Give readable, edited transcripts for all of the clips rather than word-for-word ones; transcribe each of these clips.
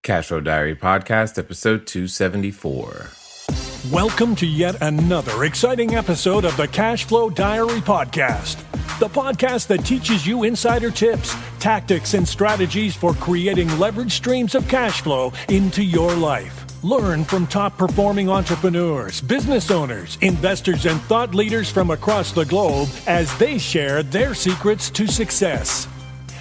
CashFlow Diary Podcast, episode 274. Welcome to yet another exciting episode of the CashFlow Diary Podcast, the podcast that teaches you insider tips, tactics, and strategies for creating leverage streams of cash flow into your life. Learn from top-performing entrepreneurs, business owners, investors, and thought leaders from across the globe as they share their secrets to success.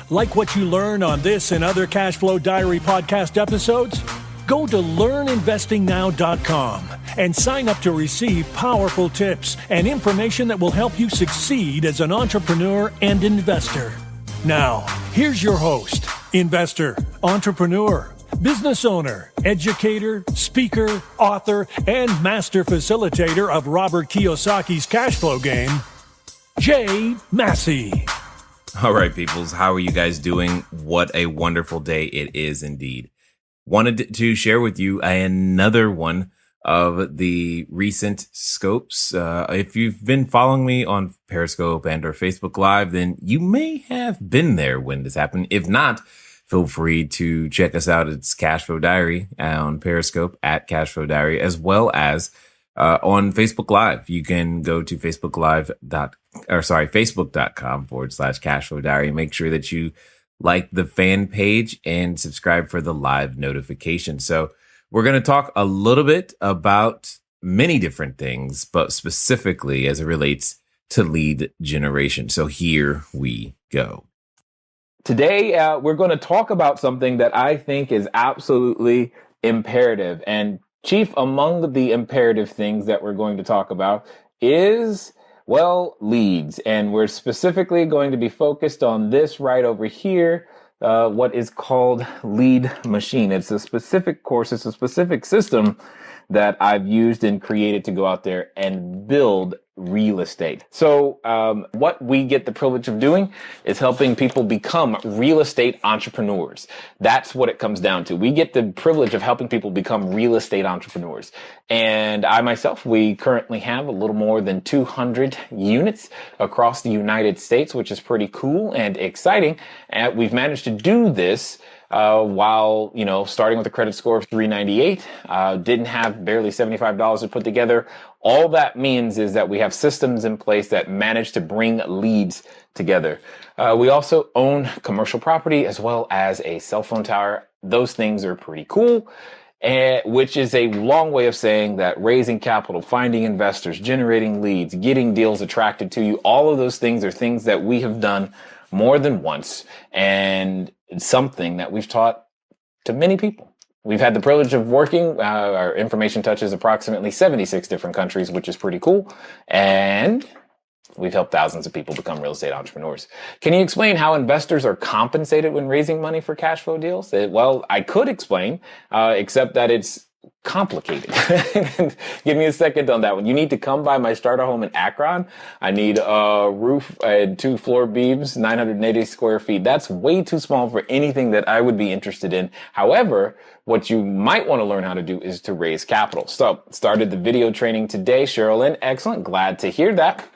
Like what you learn on this and other CashFlow Diary podcast episodes? Go to learninvestingnow.com and sign up to receive powerful tips and information that will help you succeed as an entrepreneur and investor. Now, here's your host, investor, entrepreneur, business owner, educator, speaker, author, and master facilitator of Robert Kiyosaki's cash flow game, Jay Massey. All right, peoples, how are you guys doing? What a wonderful day it is indeed. Wanted to share with you another one of the recent scopes. If you've been following me on Periscope and or Facebook Live, then you may have been there when this happened. If not, feel free to check us out. It's CashFlow Diary on Periscope at CashFlow Diary, as well as on Facebook Live. You can go to facebook.com/CashFlowDiary. Make sure that you like the fan page and subscribe for the live notification. So we're going to talk a little bit about many different things, but specifically as it relates to lead generation. So here we go. Today, we're going to talk about something that I think is absolutely imperative. And chief among the imperative things that we're going to talk about is, well, leads. And we're specifically going to be focused on this right over here, what is called Lead Machine. It's a specific course, it's a specific system that I've used and created to go out there and build real estate. So what we get the privilege of doing is helping people become real estate entrepreneurs. That's what it comes down to. We get the privilege of helping people become real estate entrepreneurs. And I myself, we currently have a little more than 200 units across the United States, which is pretty cool and exciting. And we've managed to do this while, starting with a credit score of 398, didn't have barely $75 to put together. All that means is that we have systems in place that manage to bring leads together. We also own commercial property as well as a cell phone tower. Those things are pretty cool, which is a long way of saying that raising capital, finding investors, generating leads, getting deals attracted to you, all of those things are things that we have done more than once, and it's something that we've taught to many people. We've had the privilege of working. Our information touches approximately 76 different countries, which is pretty cool. And we've helped thousands of people become real estate entrepreneurs. Can you explain how investors are compensated when raising money for cash flow deals? Well, I could explain, except that it's complicated. Give me a second on that one. You need to come by my starter home in Akron. I need a roof and 2 floor beams, 980 square feet. That's way too small for anything that I would be interested in. However, what you might want to learn how to do is to raise capital. So started the video training today. Sherilyn, excellent. Glad to hear that.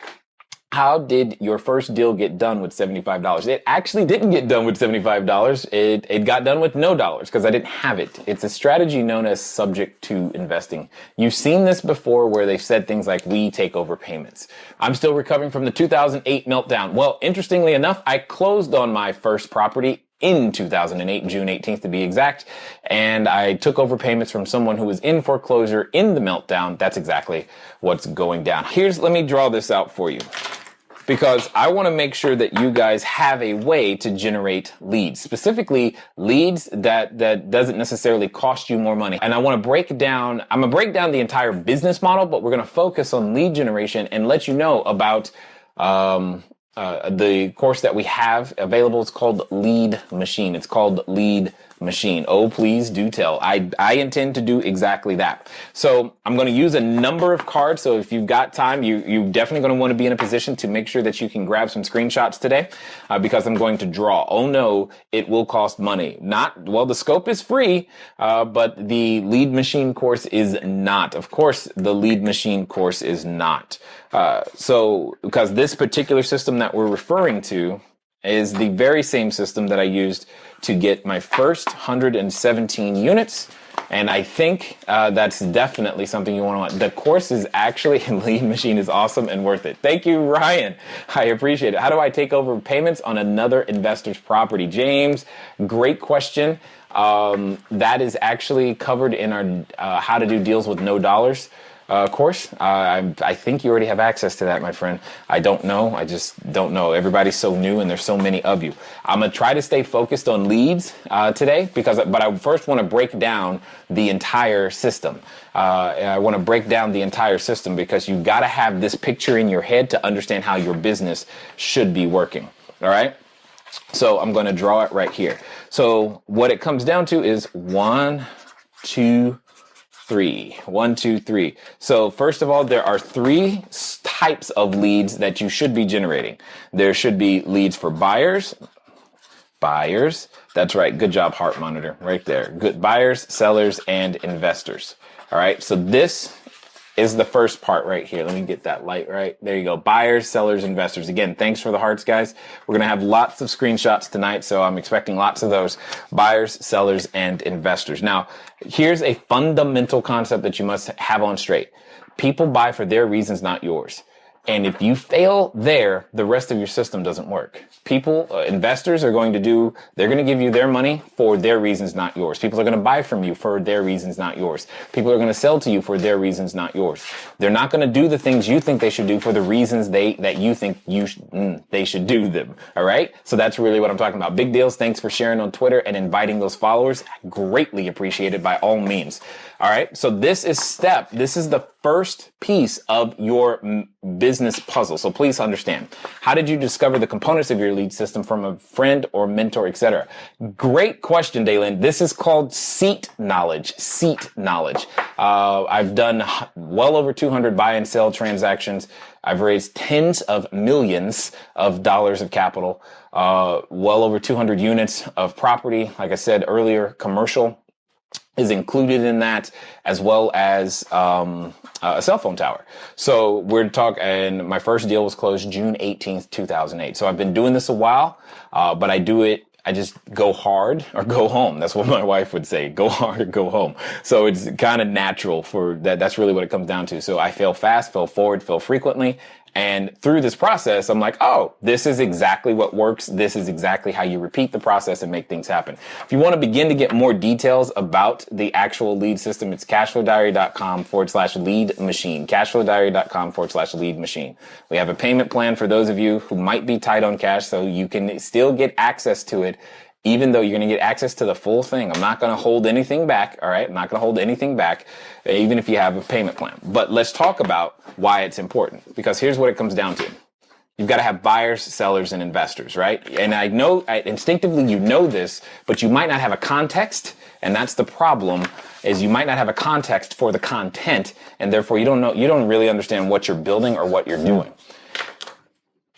How did your first deal get done with $75? It actually didn't get done with $75. It got done with no dollars because I didn't have it. It's a strategy known as subject to investing. You've seen this before where they've said things like, we take over payments. I'm still recovering from the 2008 meltdown. Well, interestingly enough, I closed on my first property in 2008, June 18th to be exact. And I took over payments from someone who was in foreclosure in the meltdown. That's exactly what's going down. Let me draw this out for you, because I want to make sure that you guys have a way to generate leads, specifically leads that doesn't necessarily cost you more money. And I'm going to break down the entire business model, but we're going to focus on lead generation and let you know about the course that we have available. It's called Lead Machine. It's called Lead Machine. Oh, please do tell. I intend to do exactly that. So I'm going to use a number of cards. So if you've got time, you definitely going to want to be in a position to make sure that you can grab some screenshots today, because I'm going to draw. Oh no, it will cost money. The scope is free, but the Lead Machine course is not. Of course, the Lead Machine course is not. Because this particular system that we're referring to is the very same system that I used to get my first 117 units. And I think that's definitely something you want to. The course is actually, Lead Machine is awesome and worth it. Thank you, Ryan. I appreciate it. How do I take over payments on another investor's property? James, great question. That is actually covered in our How to Do Deals with No Dollars course. I think you already have access to that, my friend. I don't know. I just don't know. Everybody's so new and there's so many of you. I'm going to try to stay focused on leads today but I first want to break down the entire system. I want to break down the entire system because you've got to have this picture in your head to understand how your business should be working. All right. So I'm going to draw it right here. So what it comes down to is 1, 2, 3. 1, 2, 3. So first of all, there are 3 types of leads that you should be generating. There should be leads for buyers. That's right. Good job, Heart Monitor, right there. Good buyers, sellers, and investors. All right. So this is the first part right here. Let me get that light right. There you go. Buyers, sellers, investors. Again, thanks for the hearts, guys. We're going to have lots of screenshots tonight, so I'm expecting lots of those. Buyers, sellers, and investors. Now, here's a fundamental concept that you must have on straight. People buy for their reasons, not yours. And if you fail there, the rest of your system doesn't work. Investors are they're going to give you their money for their reasons, not yours. People are going to buy from you for their reasons, not yours. People are going to sell to you for their reasons, not yours. They're not going to do the things you think they should do for the reasons that you think they should do them. All right. So that's really what I'm talking about. Big deals. Thanks for sharing on Twitter and inviting those followers. Greatly appreciated by all means. All right. So this is the first piece of your business puzzle. So please understand, how did you discover the components of your lead system from a friend or mentor, etc.? Great question, Dalen. This is called seat knowledge. I've done well over 200 buy and sell transactions. I've raised tens of millions of dollars of capital, well over 200 units of property. Like I said earlier, commercial is included in that, as well as a cell phone tower. So we're talking, and my first deal was closed June 18th, 2008. So I've been doing this a while, but I just go hard or go home. That's what my wife would say, go hard or go home. So it's kind of natural for that. That's really what it comes down to. So I fail fast, fail forward, fail frequently. And through this process, I'm like, oh, this is exactly what works. This is exactly how you repeat the process and make things happen. If you want to begin to get more details about the actual lead system, it's CashFlowDiary.com/lead machine. CashFlowDiary.com/lead machine. We have a payment plan for those of you who might be tight on cash, so you can still get access to it. Even though you're going to get access to the full thing. I'm not going to hold anything back. All right. I'm not going to hold anything back, even if you have a payment plan. But let's talk about why it's important, because here's what it comes down to. You've got to have buyers, sellers, and investors, right? And I know instinctively you know this, but you might not have a context. And that's the problem, is you might not have a context for the content. And therefore you don't really understand what you're building or what you're doing.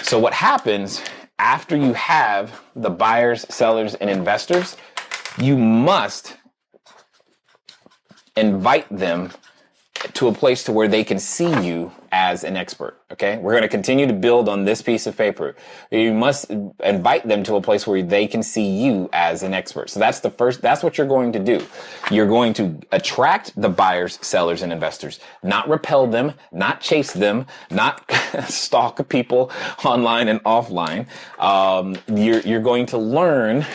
So what happens after you have the buyers, sellers, and investors, you must invite them to a place to where they can see you as an expert. Okay. We're going to continue to build on this piece of paper. You must invite them to a place where they can see you as an expert. So that's what you're going to do. You're going to attract the buyers, sellers, and investors, not repel them, not chase them, not stalk people online and offline. You're going to learn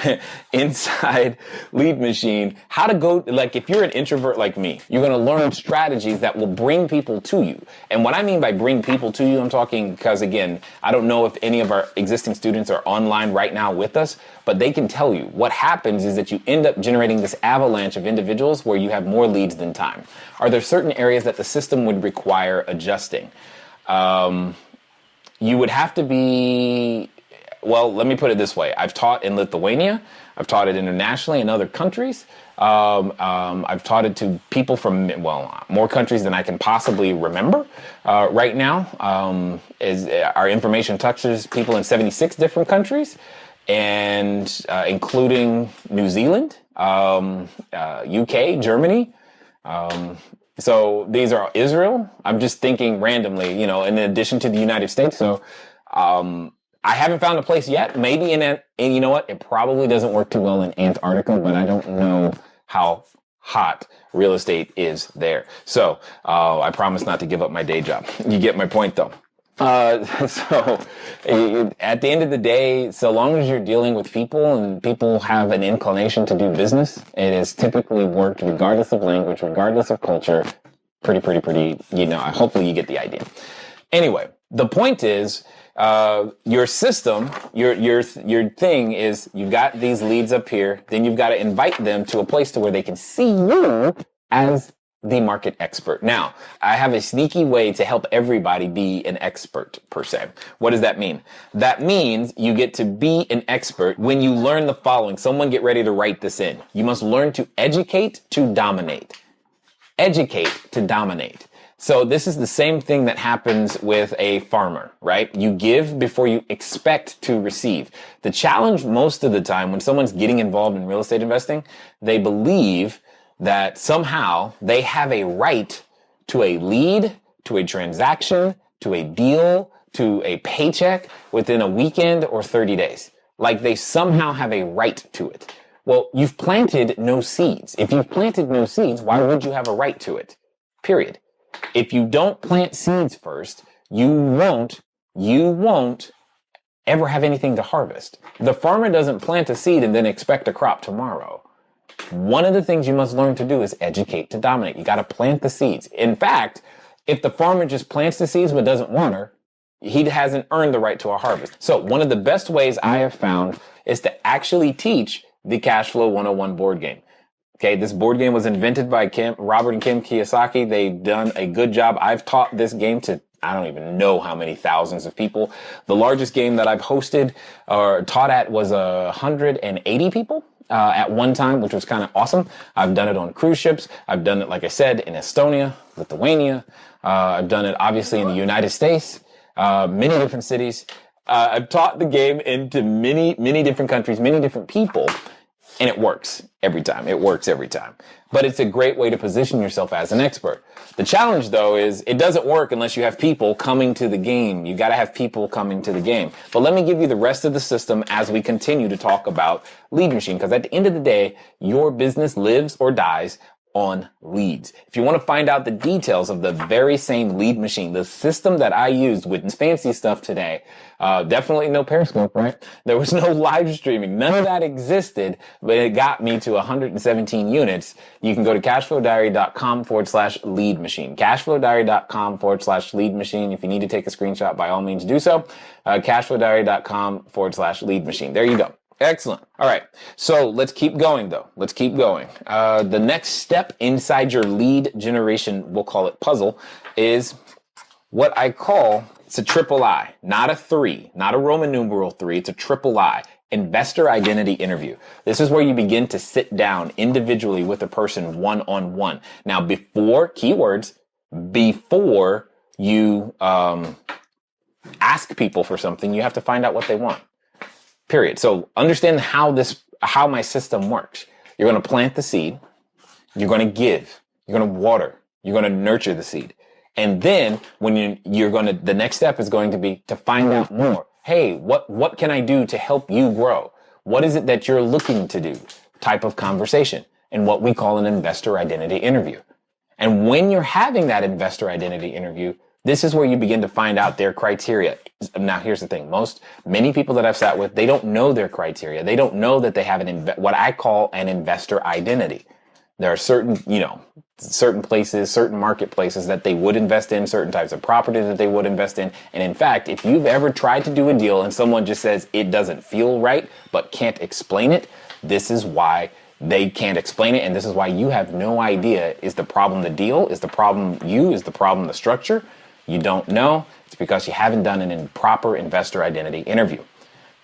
inside Lead Machine how to go, like if you're an introvert like me, you're going to learn strategies that will bring people to you. And what I mean by bring people to you, I'm talking because, again, I don't know if any of our existing students are online right now with us, but they can tell you what happens is that you end up generating this avalanche of individuals where you have more leads than time. Are there certain areas that the system would require adjusting? You would have to be, well, let me put it this way. I've taught in Lithuania. I've taught it internationally in other countries. I've taught it to people from, more countries than I can possibly remember right now. Our information touches people in 76 different countries, and including New Zealand, UK, Germany. So these are Israel. I'm just thinking randomly, in addition to the United States. So I haven't found a place yet. Maybe and you know what? It probably doesn't work too well in Antarctica, but I don't know how hot real estate is there. So I promise not to give up my day job. You get my point, though. So at the end of the day, so long as you're dealing with people and people have an inclination to do business, it has typically worked regardless of language, regardless of culture. Pretty, hopefully you get the idea. Anyway, the point is, your system, your thing is you've got these leads up here, then you've got to invite them to a place to where they can see you as the market expert. Now, I have a sneaky way to help everybody be an expert, per se. What does that mean? That means you get to be an expert when you learn the following. Someone get ready to write this in. You must learn to educate to dominate. Educate to dominate. So this is the same thing that happens with a farmer, right? You give before you expect to receive. The challenge most of the time when someone's getting involved in real estate investing, they believe that somehow they have a right to a lead, to a transaction, to a deal, to a paycheck within a weekend or 30 days. Like they somehow have a right to it. Well, you've planted no seeds. If you've planted no seeds, why would you have a right to it? Period. If you don't plant seeds first, you won't ever have anything to harvest. The farmer doesn't plant a seed and then expect a crop tomorrow. One of the things you must learn to do is educate to dominate. You got to plant the seeds. In fact, if the farmer just plants the seeds but doesn't water, he hasn't earned the right to a harvest. So one of the best ways I have found is to actually teach the Cashflow 101 board game. Okay, this board game was invented by Robert and Kim Kiyosaki. They've done a good job. I've taught this game to I don't even know how many thousands of people. The largest game that I've hosted or taught at was 180 people at one time, which was kind of awesome. I've done it on cruise ships. I've done it, like I said, in Estonia, Lithuania. I've done it obviously in the United States, many different cities. I've taught the game into many different countries, many different people. And it works every time. It works every time. But it's a great way to position yourself as an expert. The challenge, though, is it doesn't work unless you have people coming to the game. You got to have people coming to the game. But let me give you the rest of the system as we continue to talk about Lead Machine. Because at the end of the day, your business lives or dies on leads. If you want to find out the details of the very same Lead Machine, the system that I used with fancy stuff today, definitely no Periscope, right? There was no live streaming. None of that existed, but it got me to 117 units. You can go to cashflowdiary.com/lead machine. Cashflowdiary.com/lead machine. If you need to take a screenshot, by all means do so. Cashflowdiary.com/lead machine. There you go. Excellent. All right. So let's keep going, though. Let's keep going. The next step inside your lead generation, we'll call it puzzle, is what I call, it's a triple I, not a 3, not a Roman numeral 3. It's a triple I, investor identity interview. This is where you begin to sit down individually with a person one-on-one. Now, before you ask people for something, you have to find out what they want. Period. So understand how my system works. You're going to plant the seed. You're going to give. You're going to water. You're going to nurture the seed. And then when the next step is going to be to find out more. Hey, what can I do to help you grow? What is it that you're looking to do? Type of conversation, and what we call an investor identity interview. And when you're having that investor identity interview, this is where you begin to find out their criteria. Now, here's the thing. Many people that I've sat with, they don't know their criteria. They don't know that they have what I call an investor identity. There are certain places, certain marketplaces that they would invest in, certain types of property that they would invest in. And in fact, if you've ever tried to do a deal and someone just says it doesn't feel right, but can't explain it, this is why they can't explain it. And this is why you have no idea. Is the problem the deal? Is the problem you? Is the problem the structure? You don't know. It's because you haven't done an improper investor identity interview.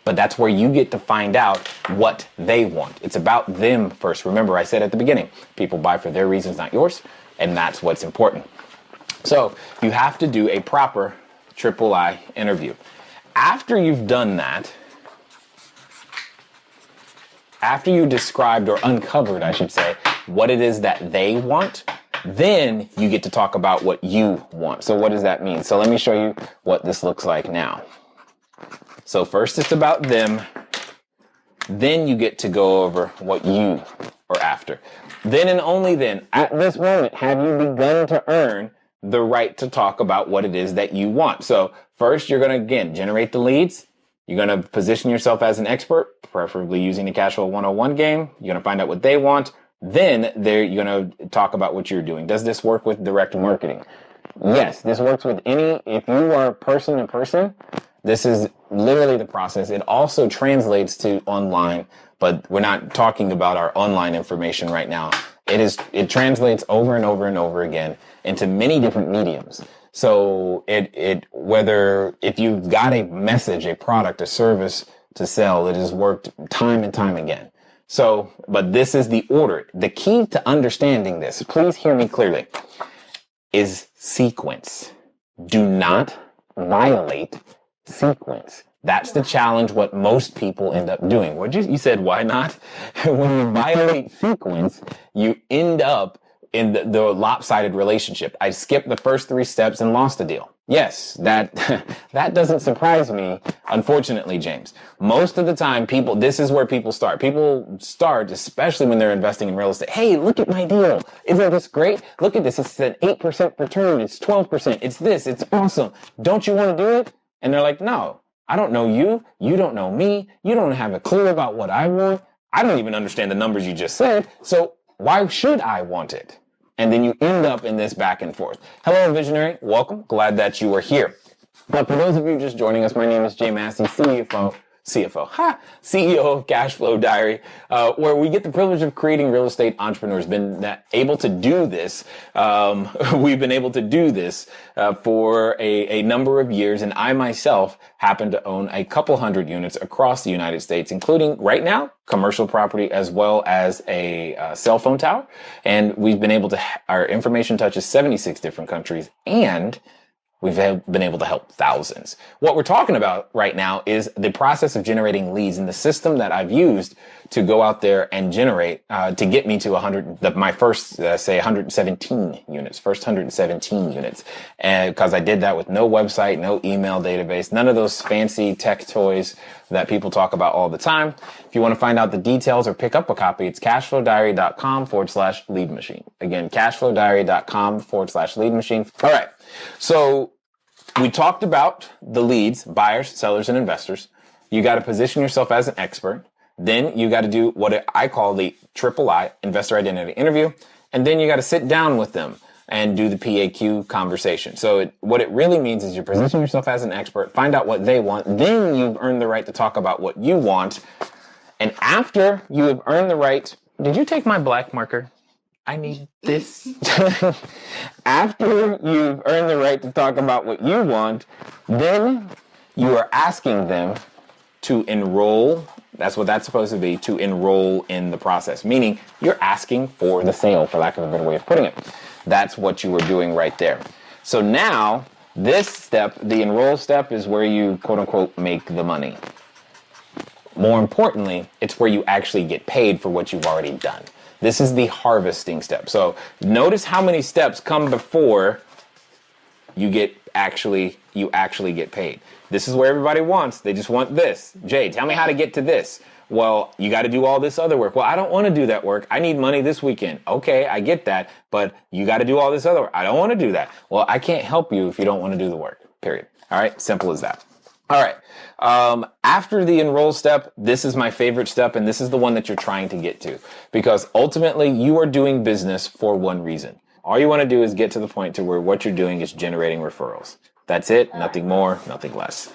But that's where you get to find out what they want. It's about them first. Remember, I said at the beginning, people buy for their reasons, not yours. And that's what's important. So you have to do a proper triple I interview. After you've done that, after you described or uncovered, I should say, what it is that they want, then you get to talk about what you want. So what does that mean? So let me show you what this looks like now. So first it's about them. Then you get to go over what you are after. Then and only then, at this moment, have you begun to earn the right to talk about what it is that you want. So first, you're going to, again, generate the leads. You're going to position yourself as an expert, preferably using the Cashflow 101 game. You're going to find out what they want. Then you're going to talk about what you're doing. Does this work with direct marketing? Yes, this works with if you are person to person, this is literally the process. It also translates to online, but we're not talking about our online information right now. It translates over and over and over again into many different mediums. So whether if you've got a message, a product, a service to sell, it has worked time and time again. So, but this is the order. The key to understanding this, please hear me clearly, is sequence. Do not violate sequence. That's the challenge, what most people end up doing. You said, why not? When you violate sequence, you end up in the lopsided relationship. I skipped the first 3 steps and lost a deal. Yes, that doesn't surprise me, unfortunately, James. Most of the time, this is where people start. People start, especially when they're investing in real estate. Hey, look at my deal. Isn't this great? Look at this. It's an 8% return. It's 12%. It's this. It's awesome. Don't you want to do it? And they're like, no, I don't know you. You don't know me. You don't have a clue about what I want. I don't even understand the numbers you just said. So why should I want it? And then you end up in this back and forth. Hello, Visionary. Welcome. Glad that you are here. But for those of you just joining us, my name is Jay Massey, CEO of CashFlowDiary, where we get the privilege of creating real estate entrepreneurs. Been able to do this. We've been able to do this for a number of years, and I myself happen to own a couple hundred units across the United States, including right now commercial property as well as a cell phone tower. And we've been able to. Our information touches 76 different countries, and we've been able to help thousands. What we're talking about right now is the process of generating leads and the system that I've used to go out there and generate, to get me to my first, 117 units, first 117 units. And because I did that with no website, no email database, none of those fancy tech toys that people talk about all the time. If you want to find out the details or pick up a copy, it's cashflowdiary.com/lead machine. Again, cashflowdiary.com/lead machine. All right. So we talked about the leads, buyers, sellers, and investors. You got to position yourself as an expert. Then you got to do what I call the III, investor identity interview. And then you got to sit down with them and do the PAQ conversation. So what it really means is you position yourself as an expert, find out what they want. Then you've earned the right to talk about what you want. And after you have earned the right, did you take my black marker? I need this. After you've earned the right to talk about what you want, then you are asking them to enroll. That's what that's supposed to be, to enroll in the process. Meaning you're asking for the sale, for lack of a better way of putting it. That's what you were doing right there. So now this step, the enroll step, is where you quote unquote make the money. More importantly, it's where you actually get paid for what you've already done. This is the harvesting step. So notice how many steps come before you actually get paid. This is where everybody wants. They just want this. Jay, tell me how to get to this. Well, you got to do all this other work. Well, I don't want to do that work. I need money this weekend. Okay, I get that. But you got to do all this other work. I don't want to do that. Well, I can't help you if you don't want to do the work. Period. All right. Simple as that. All right. After the enroll step, this is my favorite step, and this is the one that you're trying to get to, because ultimately you are doing business for one reason. All you want to do is get to the point to where what you're doing is generating referrals. That's it. Nothing more, nothing less.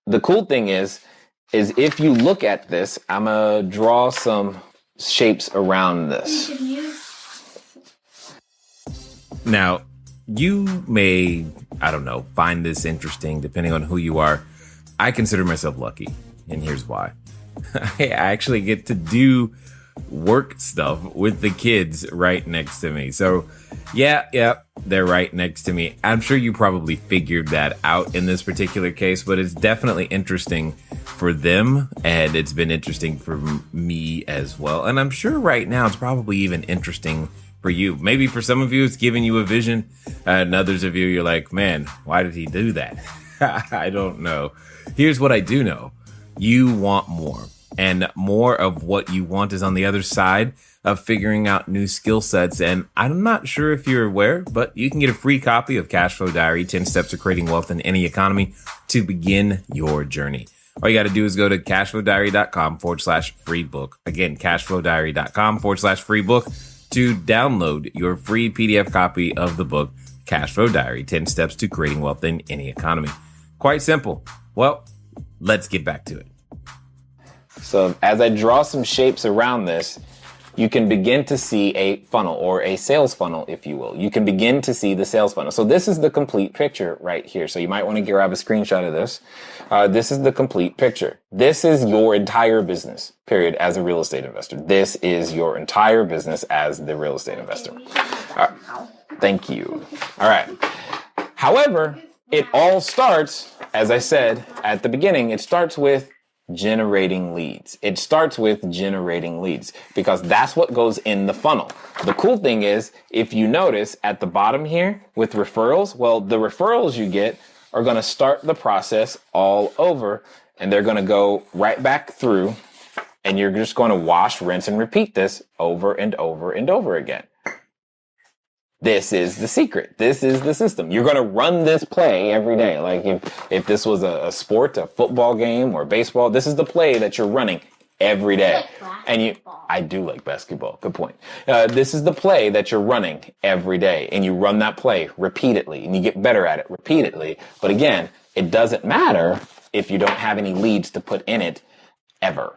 The cool thing is if you look at this, I'm going to draw some shapes around this. Now, you may, I don't know, find this interesting depending on who you are. I consider myself lucky, and here's why. I actually get to do work stuff with the kids right next to me. So yeah, they're right next to me. I'm sure you probably figured that out in this particular case, but it's definitely interesting for them, and it's been interesting for me as well. And I'm sure right now it's probably even interesting for you. Maybe for some of you, it's giving you a vision, and others of you, you're like, man, why did he do that? I don't know. Here's what I do know. You want more. And more of what you want is on the other side of figuring out new skill sets. And I'm not sure if you're aware, but you can get a free copy of Cashflow Diary, 10 Steps to Creating Wealth in Any Economy, to begin your journey. All you got to do is go to cashflowdiary.com/free book. Again, cashflowdiary.com/free book to download your free PDF copy of the book, Cashflow Diary, 10 Steps to Creating Wealth in Any Economy. Quite simple. Well, let's get back to it. So as I draw some shapes around this, you can begin to see a funnel, or a sales funnel, if you will. You can begin to see the sales funnel. So this is the complete picture right here. So you might want to grab a screenshot of this. This is the complete picture. This is your entire business, period, as a real estate investor. This is your entire business as the real estate investor. Thank you. All right. However, it all starts, as I said at the beginning, it starts with generating leads. It starts with generating leads because that's what goes in the funnel. The cool thing is, if you notice at the bottom here with referrals, well, the referrals you get are going to start the process all over, and they're going to go right back through, and you're just going to wash, rinse, and repeat this over and over and over again. This is the secret. This is the system. You're going to run this play every day. Like if this was a sport, a football game or baseball, this is the play that you're running every day. And I do like basketball. Good point. This is the play that you're running every day, and you run that play repeatedly, and you get better at it repeatedly. But again, it doesn't matter if you don't have any leads to put in it ever.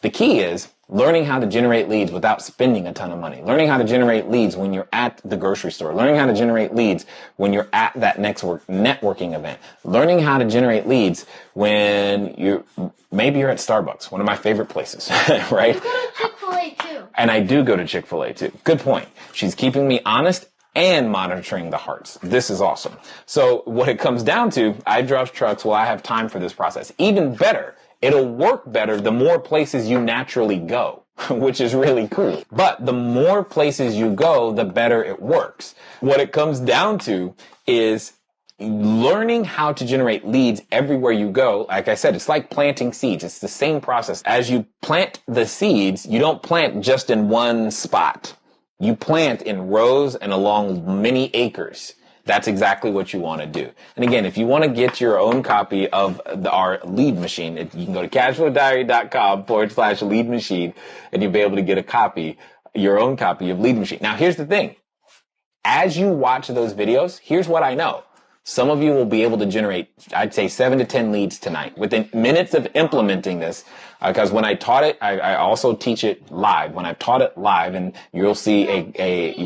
The key is learning how to generate leads without spending a ton of money. Learning how to generate leads when you're at the grocery store. Learning how to generate leads when you're at that networking event. Learning how to generate leads when maybe you're at Starbucks, one of my favorite places, right? You go to Chick-fil-A too. And I do go to Chick-fil-A too. Good point. She's keeping me honest and monitoring the hearts. This is awesome. So what it comes down to, I drive trucks. Well, I have time for this process. Even better, it'll work better the more places you naturally go, which is really cool. But the more places you go, the better it works. What it comes down to is learning how to generate leads everywhere you go. Like I said, it's like planting seeds. It's the same process. As you plant the seeds, you don't plant just in one spot. You plant in rows and along many acres. That's exactly what you want to do. And again, if you want to get your own copy of our lead machine, you can go to cashflowdiary.com/lead machine, and you'll be able to get your own copy of lead machine. Now, here's the thing. As you watch those videos, here's what I know. Some of you will be able to generate, I'd say 7 to 10 leads tonight within minutes of implementing this. Because when I taught it, I also teach it live. When I've taught it live, and you'll see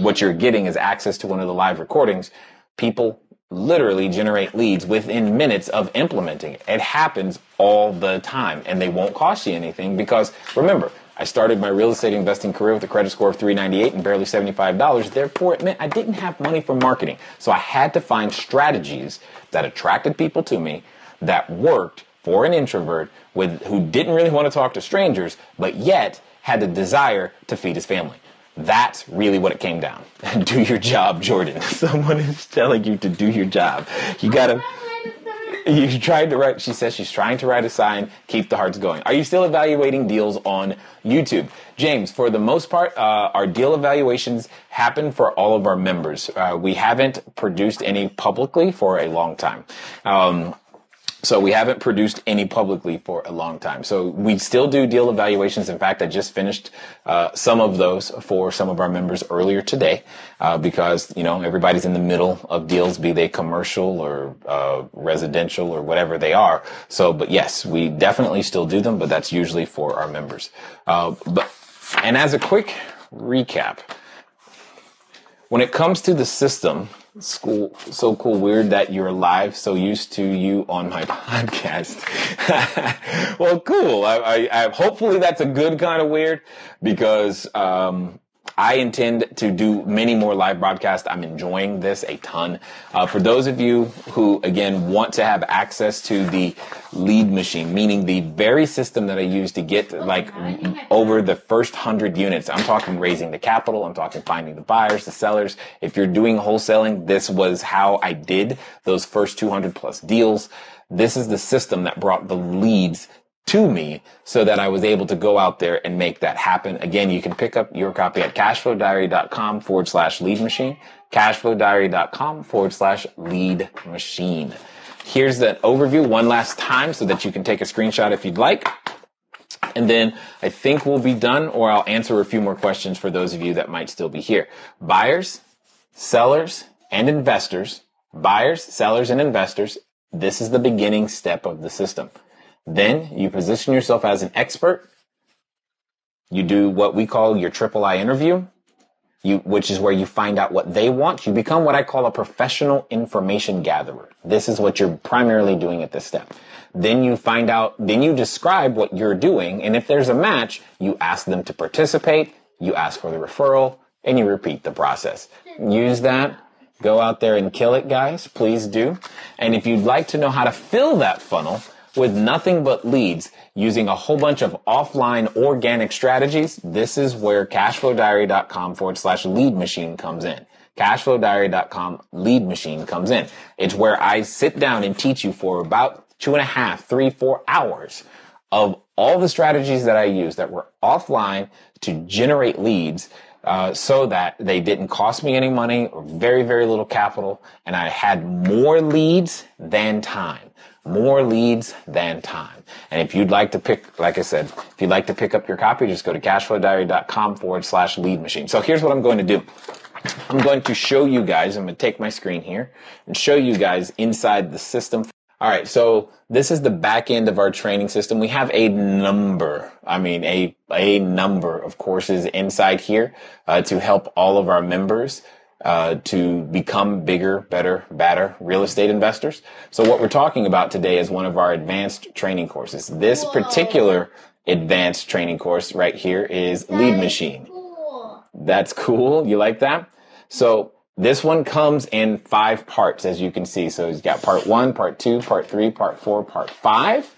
what you're getting is access to one of the live recordings. People literally generate leads within minutes of implementing it. It happens all the time, and they won't cost you anything because, remember, I started my real estate investing career with a credit score of 398 and barely $75. Therefore, it meant I didn't have money for marketing. So I had to find strategies that attracted people to me, that worked for an introvert who didn't really want to talk to strangers, but yet had the desire to feed his family. That's really what it came down. Do your job, Jordan. Someone is telling you to do your job. She says she's trying to write a sign, keep the hearts going. Are you still evaluating deals on YouTube? James, for the most part, our deal evaluations happen for all of our members. We haven't produced any publicly for a long time. So we haven't produced any publicly for a long time. So we still do deal evaluations. In fact, I just finished some of those for some of our members earlier today because, everybody's in the middle of deals, be they commercial or residential or whatever they are. So, but yes, we definitely still do them, but that's usually for our members. And as a quick recap, when it comes to the system, so cool, weird that you're live, so used to you on my podcast. Well, cool. I hopefully that's a good kind of weird because I intend to do many more live broadcasts. I'm enjoying this a ton. For those of you who, again, want to have access to the lead machine, meaning the very system that I use to get over the first 100 units. I'm talking raising the capital. I'm talking finding the buyers, the sellers. If you're doing wholesaling, this was how I did those first 200 plus deals. This is the system that brought the leads to me so that I was able to go out there and make that happen. Again, you can pick up your copy at cashflowdiary.com/lead machine, cashflowdiary.com/lead machine. Here's the overview one last time so that you can take a screenshot if you'd like. And then I think we'll be done, or I'll answer a few more questions for those of you that might still be here. Buyers, sellers, and investors. Buyers, sellers, and investors. This is the beginning step of the system. Then you position yourself as an expert. You do what we call your triple I interview, which is where you find out what they want. You become what I call a professional information gatherer. This is what you're primarily doing at this step. Then you find out, then you describe what you're doing. And if there's a match, you ask them to participate, you ask for the referral, and you repeat the process. Use that. Go out there and kill it, guys. Please do. And if you'd like to know how to fill that funnel with nothing but leads using a whole bunch of offline organic strategies, this is where cashflowdiary.com/lead machine comes in. Cashflowdiary.com lead machine comes in. It's where I sit down and teach you for about 2.5, 3, 4 hours of all the strategies that I use that were offline to generate leads, so that they didn't cost me any money or very, very little capital. And I had more leads than time. More leads than time. And if you'd like to pick, like I said, if you'd like to pick up your copy, just go to cashflowdiary.com/lead machine. So here's what I'm going to do. I'm going to show you guys, I'm going to take my screen here and show you guys inside the system. All right, so this is the back end of our training system. We have a number of courses inside here to help all of our members to become bigger, better, badder real estate investors. So what we're talking about today is one of our advanced training courses. This particular advanced training course right here is Lead Machine. That's cool. You like that? So this one comes in 5 parts, as you can see. So it's got part 1, part 2, part 3, part 4, part 5.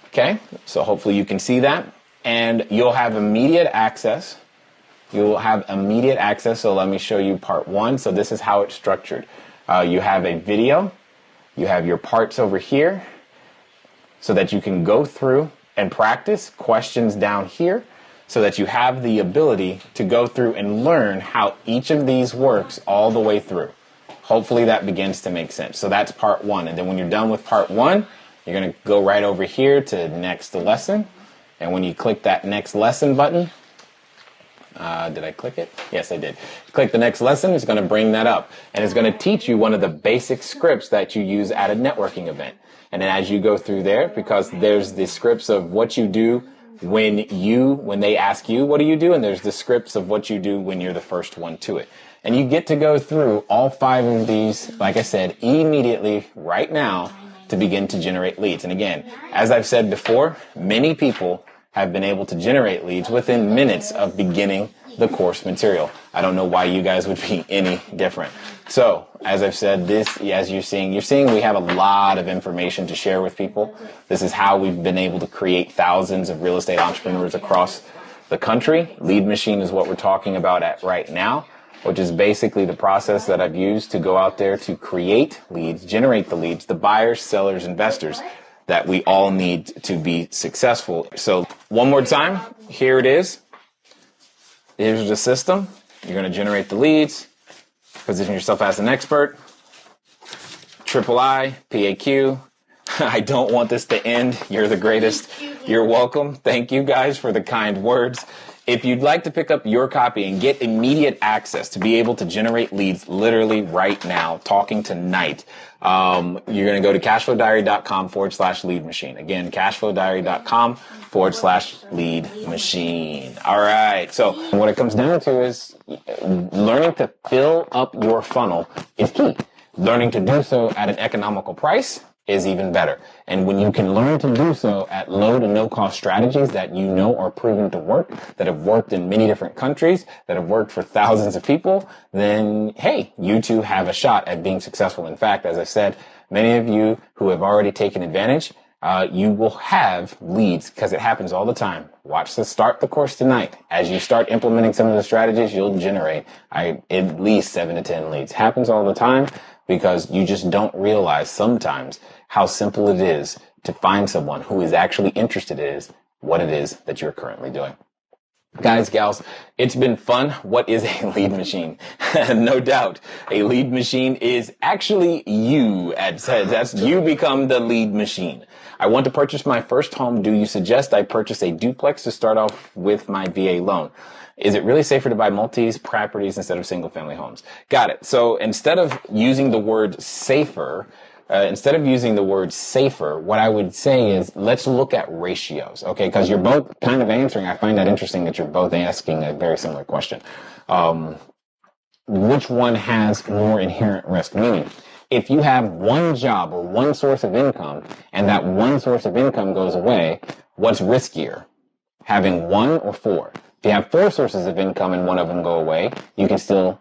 Okay, so hopefully you can see that. And you'll have immediate access. So let me show you part 1. So this is how it's structured. You have a video. You have your parts over here so that you can go through and practice questions down here, so that you have the ability to go through and learn how each of these works all the way through. Hopefully that begins to make sense. So that's part 1. And then when you're done with part 1, you're going to go right over here to next lesson. And when you click that next lesson button, did I click it? Yes, I did. Click the next lesson. It's going to bring that up. And it's going to teach you one of the basic scripts that you use at a networking event. And then as you go through there, because there's the scripts of what you do when they ask you, what do you do? And there's the scripts of what you do when you're the first one to it. And you get to go through all 5 of these, like I said, immediately right now to begin to generate leads. And again, as I've said before, many people have been able to generate leads within minutes of beginning the course material. I don't know why you guys would be any different. So, as I've said, this, as you're seeing we have a lot of information to share with people. This is how we've been able to create thousands of real estate entrepreneurs across the country. Lead Machine is what we're talking about at right now, which is basically the process that I've used to go out there to create leads, generate the leads, the buyers, sellers, investors that we all need to be successful. So one more time, here it is. Here's the system. You're going to generate the leads, position yourself as an expert, triple I, PAQ. I don't want this to end. You're the greatest. You're welcome. Thank you guys for the kind words. If you'd like to pick up your copy and get immediate access to be able to generate leads literally right now, talking tonight, you're going to go to cashflowdiary.com/lead machine. Again, cashflowdiary.com/lead machine. All right. So what it comes down to is learning to fill up your funnel is key. Learning to do so at an economical price is even better. And when you can learn to do so at low to no cost strategies that you know are proven to work, that have worked in many different countries, that have worked for thousands of people, then hey, you too have a shot at being successful. In fact, as I said, many of you who have already taken advantage, you will have leads because it happens all the time. Start the course tonight. As you start implementing some of the strategies, you'll generate at least 7 to 10 leads. Happens all the time. because you just don't realize sometimes how simple it is to find someone who is actually interested in what it is that you're currently doing. Guys, gals, it's been fun. What is a lead machine? No doubt, a lead machine is actually you. That's you become the lead machine. I want to purchase my first home. Do you suggest I purchase a duplex to start off with my VA loan? Is it really safer to buy multi-properties instead of single-family homes? Got it. So instead of using the word safer, what I would say is let's look at ratios, okay? Because you're both kind of answering. I find that interesting that you're both asking a very similar question. Which one has more inherent risk? Meaning, if you have one job or one source of income and that one source of income goes away, what's riskier? Having one or four? If you have four sources of income and one of them go away, you can still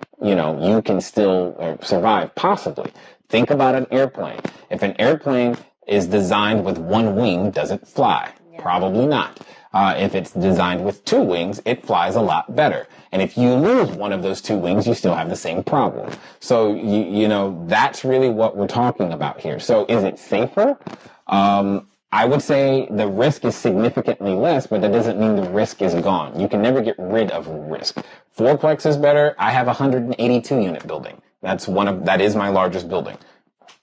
survive, possibly. Think about an airplane. If an airplane is designed with one wing, does it fly? Yeah. Probably not. If it's designed with two wings, it flies a lot better. And if you lose one of those two wings, you still have the same problem. So, that's really what we're talking about here. So is it safer? I would say the risk is significantly less, but that doesn't mean the risk is gone. You can never get rid of risk. Fourplex is better. I have a 182 unit building. That is my largest building.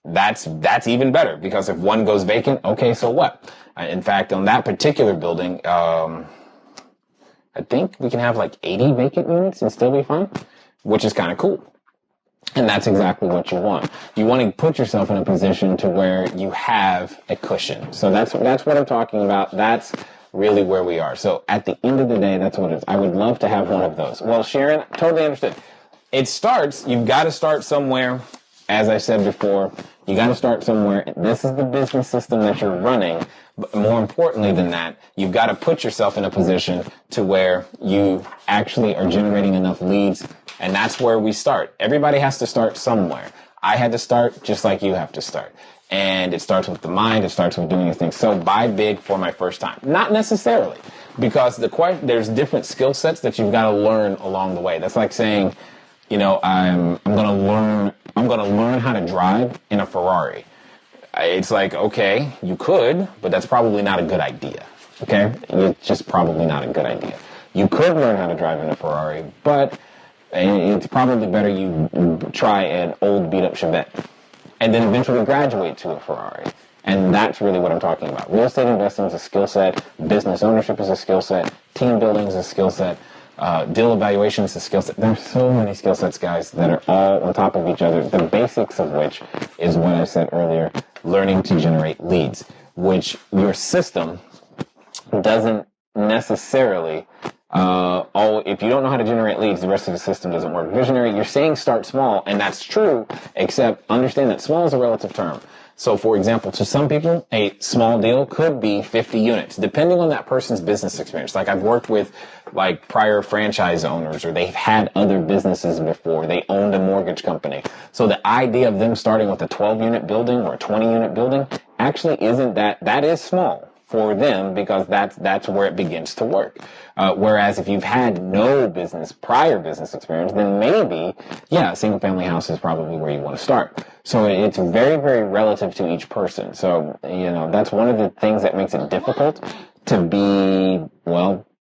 That's even better because if one goes vacant, okay, so what? In fact, on that particular building, I think we can have like 80 vacant units and still be fine, which is kind of cool. And that's exactly what you want. You want to put yourself in a position to where you have a cushion. So that's what I'm talking about. That's really where we are. So at the end of the day, that's what it is. I would love to have one of those. Well, Sharon, totally understood. You've got to start somewhere. As I said before, you got to start somewhere. This is the business system that you're running. But more importantly than that, you've got to put yourself in a position to where you actually are generating enough leads. And that's where we start. Everybody has to start somewhere. I had to start just like you have to start. And it starts with the mind. It starts with doing your things. So buy big for my first time. Not necessarily, because there's different skill sets that you've got to learn along the way. That's like saying, I'm going to learn how to drive in a Ferrari. It's like, okay, you could, but that's probably not a good idea. Okay? It's just probably not a good idea. You could learn how to drive in a Ferrari, but it's probably better you try an old beat-up Chevette and then eventually graduate to a Ferrari. And that's really what I'm talking about. Real estate investing is a skill set. Business ownership is a skill set. Team building is a skill set. Deal evaluation is a skill set. There's so many skill sets, guys, that are all on top of each other. The basics of which is what I said earlier, learning to generate leads, which your system doesn't necessarily if you don't know how to generate leads, the rest of the system doesn't work. Visionary, you're saying start small, and that's true, except understand that small is a relative term. So, for example, to some people, a small deal could be 50 units, depending on that person's business experience. Like I've worked with prior franchise owners, or they've had other businesses before. They owned a mortgage company. So the idea of them starting with a 12-unit building or a 20-unit building actually isn't that is small for them, because that's where it begins to work. Whereas if you've had no prior business experience, then maybe, a single family house is probably where you want to start. So it's very, very relative to each person. So, that's one of the things that makes it difficult to be,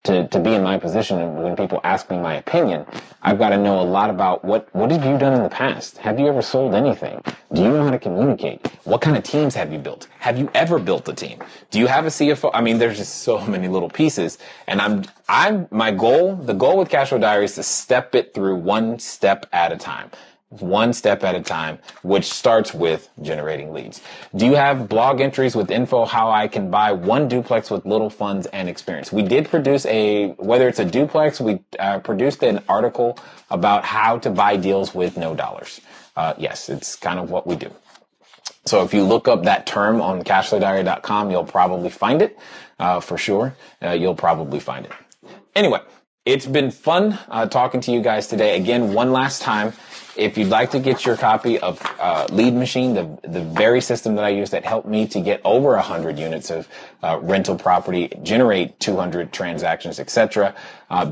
to be in my position. And when people ask me my opinion, I've got to know a lot about what have you done in the past? Have you ever sold anything? Do you know how to communicate? What kind of teams have you built? Have you ever built a team? Do you have a CFO? I mean, there's just so many little pieces. And the goal with CashFlowDiary is to step it through one step at a time. One step at a time, which starts with generating leads. Do you have blog entries with info how I can buy one duplex with little funds and experience? We did produce whether it's a duplex, we produced an article about how to buy deals with no dollars. Yes, it's kind of what we do. So if you look up that term on CashFlowDiary.com, you'll probably find it, for sure. You'll probably find it. Anyway, it's been fun talking to you guys today. Again, one last time, if you'd like to get your copy of Lead Machine, the very system that I use that helped me to get over 100 units of rental property, generate 200 transactions, etc.,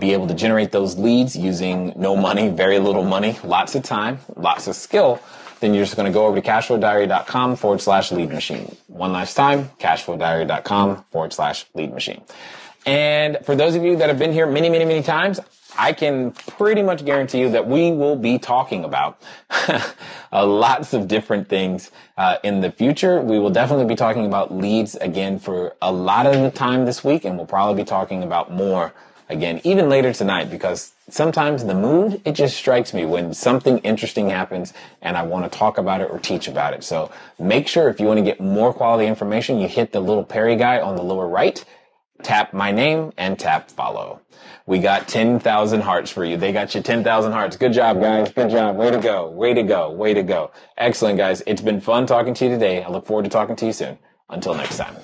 be able to generate those leads using no money, very little money, lots of time, lots of skill, then you're just going to go over to cashflowdiary.com/lead machine. One last time, cashflowdiary.com/lead machine. And for those of you that have been here many, many, many times, I can pretty much guarantee you that we will be talking about lots of different things in the future. We will definitely be talking about leads again for a lot of the time this week, and we'll probably be talking about more again even later tonight, because sometimes the mood, it just strikes me when something interesting happens and I want to talk about it or teach about it. So make sure if you want to get more quality information, you hit the little Perry guy on the lower right, tap my name, and tap follow. We got 10,000 hearts for you. They got you 10,000 hearts. Good job, guys. Good job. Way to go. Way to go. Way to go. Excellent, guys. It's been fun talking to you today. I look forward to talking to you soon. Until next time.